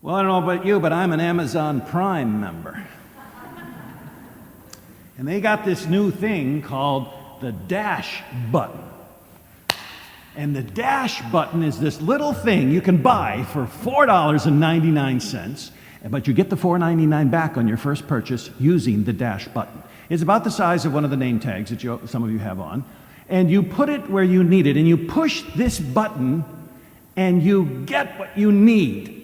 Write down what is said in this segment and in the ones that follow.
Well, I don't know about you, but I'm an Amazon Prime member. And they got this new thing called the dash button. And the dash button is this little thing you can buy for $4.99, but you get the $4.99 back on your first purchase using the dash button. It's about the size of one of the name tags that some of you have on. And you put it where you need it, and you push this button, and you get what you need.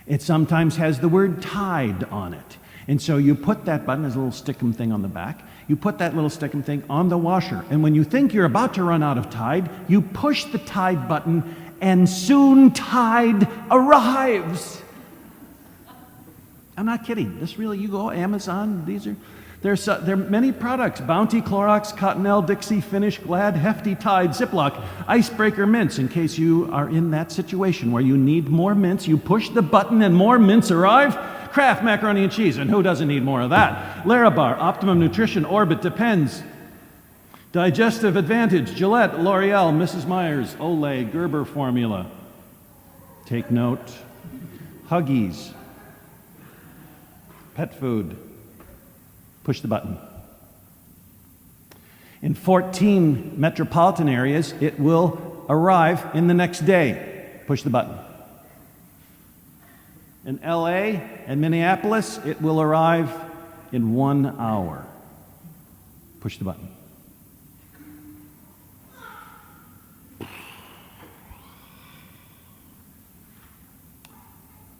It sometimes has the word Tide on it. And so you put that button, there's a little stickum thing on the back, you put that little stickum thing on the washer, and when you think you're about to run out of Tide, you push the Tide button, and soon Tide arrives. I'm not kidding. This really, you go Amazon, there are many products: Bounty, Clorox, Cottonelle, Dixie, Finish, Glad, Hefty, Tide, Ziploc, Icebreaker mints. In case you are in that situation where you need more mints, you push the button and more mints arrive. Kraft macaroni and cheese, and who doesn't need more of that? Larabar, Optimum Nutrition, Orbit, Depends, Digestive Advantage, Gillette, L'Oreal, Mrs. Myers, Olay, Gerber Formula. Take note. Huggies, pet food. Push the button. In 14 metropolitan areas, it will arrive in the next day. Push the button. In LA and Minneapolis, it will arrive in 1 hour. Push the button.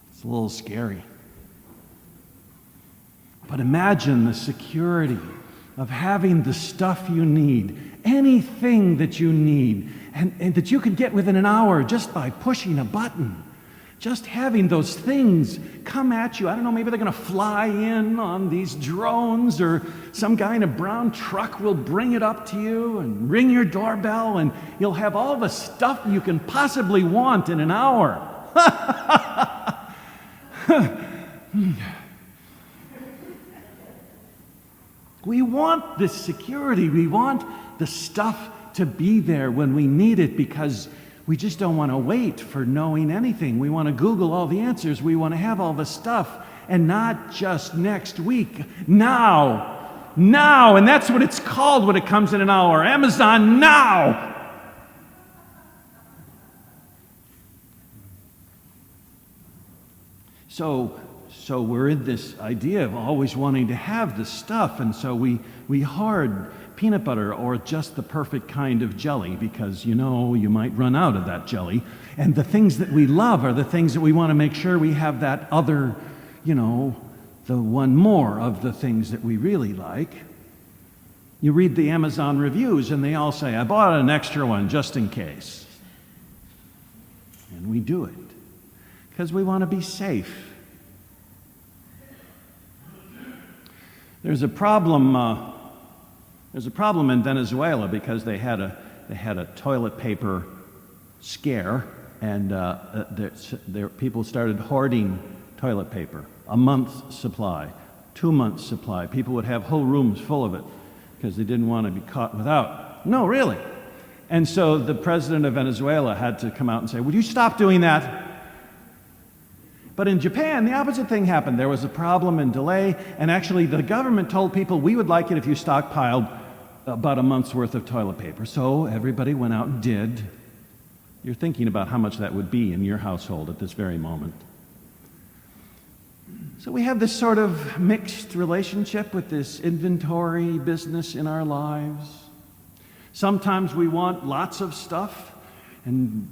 It's a little scary. But imagine the security of having the stuff you need, anything that you need, and that you could get within an hour just by pushing a button. Just having those things come at you. I don't know, maybe they're going to fly in on these drones, or some guy in a brown truck will bring it up to you and ring your doorbell, and you'll have all the stuff you can possibly want in an hour. We want this security. We want the stuff to be there when we need it, because we just don't want to wait for knowing anything. We want to Google all the answers. We want to have all the stuff, and not just next week. Now. Now. And that's what it's called when it comes in an hour. Amazon Now. So we're in this idea of always wanting to have the stuff, and so we hoard peanut butter or just the perfect kind of jelly, because you might run out of that jelly. And the things that we love are the things that we want to make sure we have that other, the one more of the things that we really like. You read the Amazon reviews and they all say, I bought an extra one just in case. And we do it because we want to be safe. There's a problem in Venezuela because they had a toilet paper scare, and people started hoarding toilet paper. A month's supply, 2 months' supply. People would have whole rooms full of it because they didn't want to be caught without. No, really. And so the president of Venezuela had to come out and say, would you stop doing that? But in Japan, the opposite thing happened. There was a problem and delay, and actually the government told people, we would like it if you stockpiled about a month's worth of toilet paper. So everybody went out and did. You're thinking about how much that would be in your household at this very moment. So we have this sort of mixed relationship with this inventory business in our lives. Sometimes we want lots of stuff, and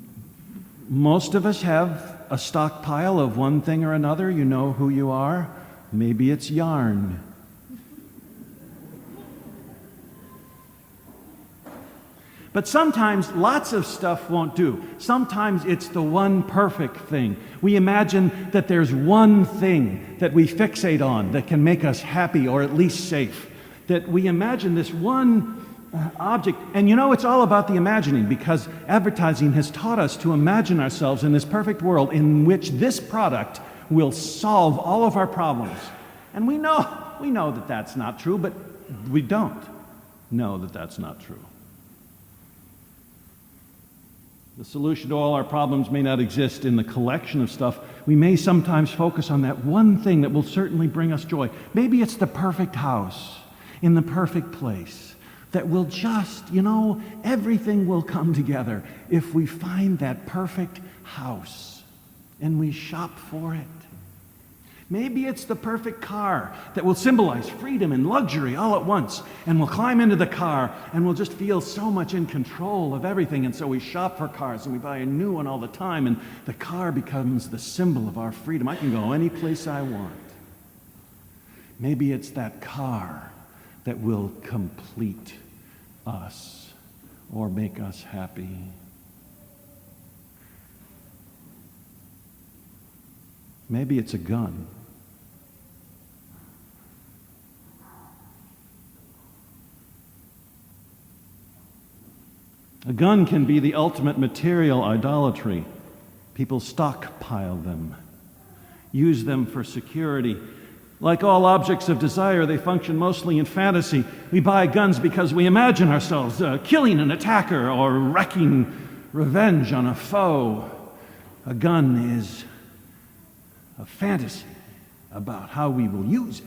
most of us have a stockpile of one thing or another. You know who you are. Maybe it's yarn. But sometimes lots of stuff won't do. Sometimes it's the one perfect thing. We imagine that there's one thing that we fixate on that can make us happy or at least safe. That we imagine this one object. And it's all about the imagining, because advertising has taught us to imagine ourselves in this perfect world in which this product will solve all of our problems. And we know that that's not true, but we don't know that that's not true. The solution to all our problems may not exist in the collection of stuff. We may sometimes focus on that one thing that will certainly bring us joy. Maybe it's the perfect house in the perfect place that will just, everything will come together if we find that perfect house and we shop for it. Maybe it's the perfect car that will symbolize freedom and luxury all at once, and we'll climb into the car and we'll just feel so much in control of everything, and so we shop for cars and we buy a new one all the time, and the car becomes the symbol of our freedom. I can go any place I want. Maybe it's that car that will complete us or make us happy. Maybe it's a gun. A gun can be the ultimate material idolatry. People stockpile them, use them for security. Like all objects of desire, they function mostly in fantasy. We buy guns because we imagine ourselves killing an attacker or wreaking revenge on a foe. A gun is a fantasy about how we will use it.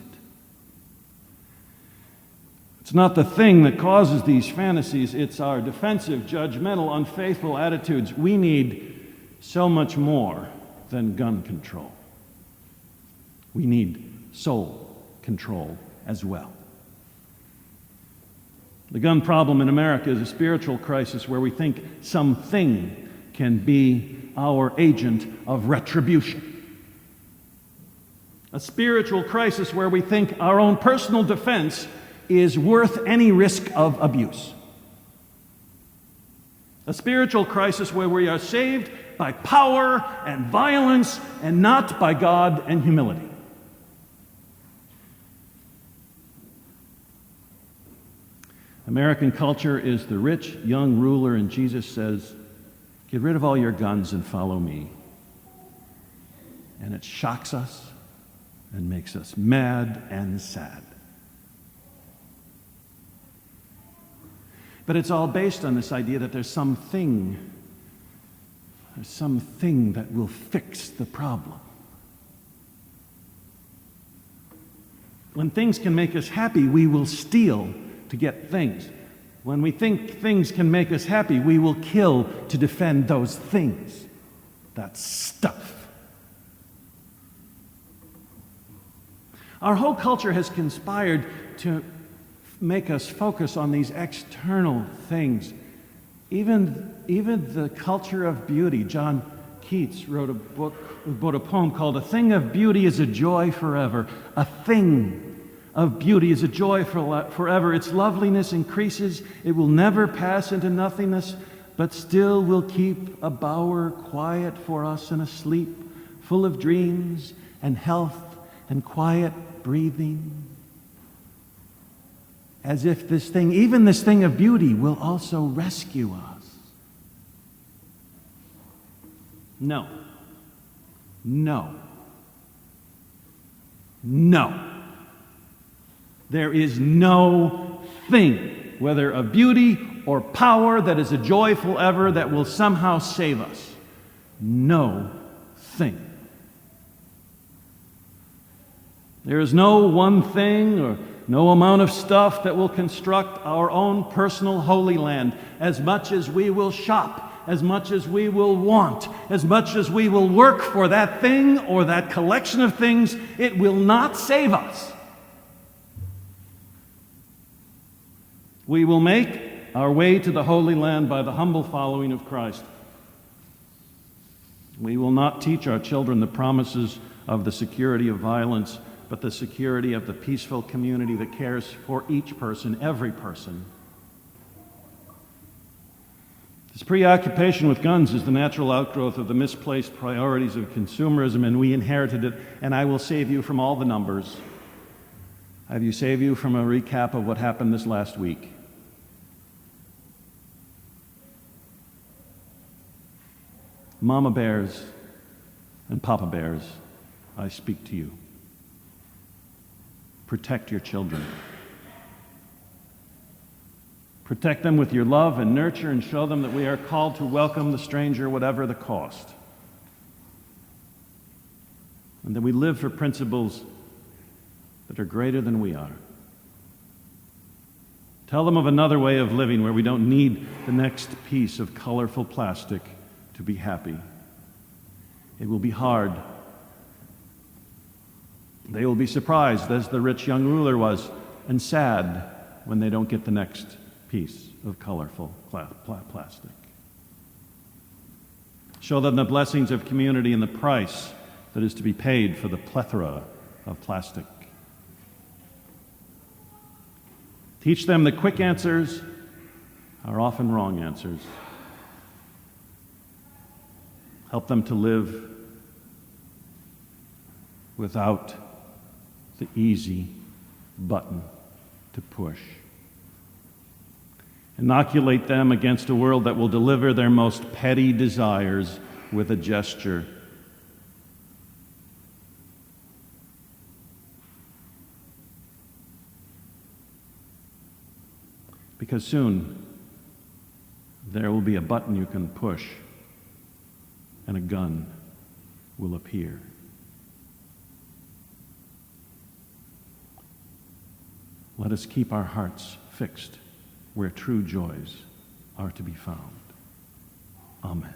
It's not the thing that causes these fantasies, it's our defensive, judgmental, unfaithful attitudes. We need so much more than gun control. We need soul control as well. The gun problem in America is a spiritual crisis where we think something can be our agent of retribution. A spiritual crisis where we think our own personal defense is worth any risk of abuse. A spiritual crisis where we are saved by power and violence and not by God and humility. American culture is the rich young ruler, and Jesus says, "Get rid of all your guns and follow me." And it shocks us and makes us mad and sad. But it's all based on this idea that there's something that will fix the problem. When things can make us happy, we will steal to get things. When we think things can make us happy, we will kill to defend those things. That stuff. Our whole culture has conspired to make us focus on these external things. Even the culture of beauty. John Keats wrote a poem called "A Thing of Beauty is a Joy Forever." A thing of beauty is a joy forever. Its loveliness increases. It will never pass into nothingness, but still will keep a bower quiet for us in a sleep, full of dreams and health and quiet breathing. As if this thing, even this thing of beauty, will also rescue us. No. No. No. There is no thing, whether of beauty or power, that is a joy forever that will somehow save us. No thing. There is no one thing or no amount of stuff that will construct our own personal holy land. As much as we will shop, as much as we will want, as much as we will work for that thing or that collection of things, it will not save us. We will make our way to the Holy Land by the humble following of Christ. We will not teach our children the promises of the security of violence, but the security of the peaceful community that cares for each person, every person. This preoccupation with guns is the natural outgrowth of the misplaced priorities of consumerism, and we inherited it. And I will save you from all the numbers. I will save you from a recap of what happened this last week. Mama bears and Papa bears, I speak to you. Protect your children. Protect them with your love and nurture, and show them that we are called to welcome the stranger, whatever the cost. And that we live for principles that are greater than we are. Tell them of another way of living where we don't need the next piece of colorful plastic to be happy. It will be hard. They will be surprised, as the rich young ruler was, and sad when they don't get the next piece of colorful plastic. Show them the blessings of community and the price that is to be paid for the plethora of plastic. Teach them that quick answers are often wrong answers. Help them to live without the easy button to push. Inoculate them against a world that will deliver their most petty desires with a gesture. Because soon there will be a button you can push and a gun will appear. Let us keep our hearts fixed where true joys are to be found. Amen.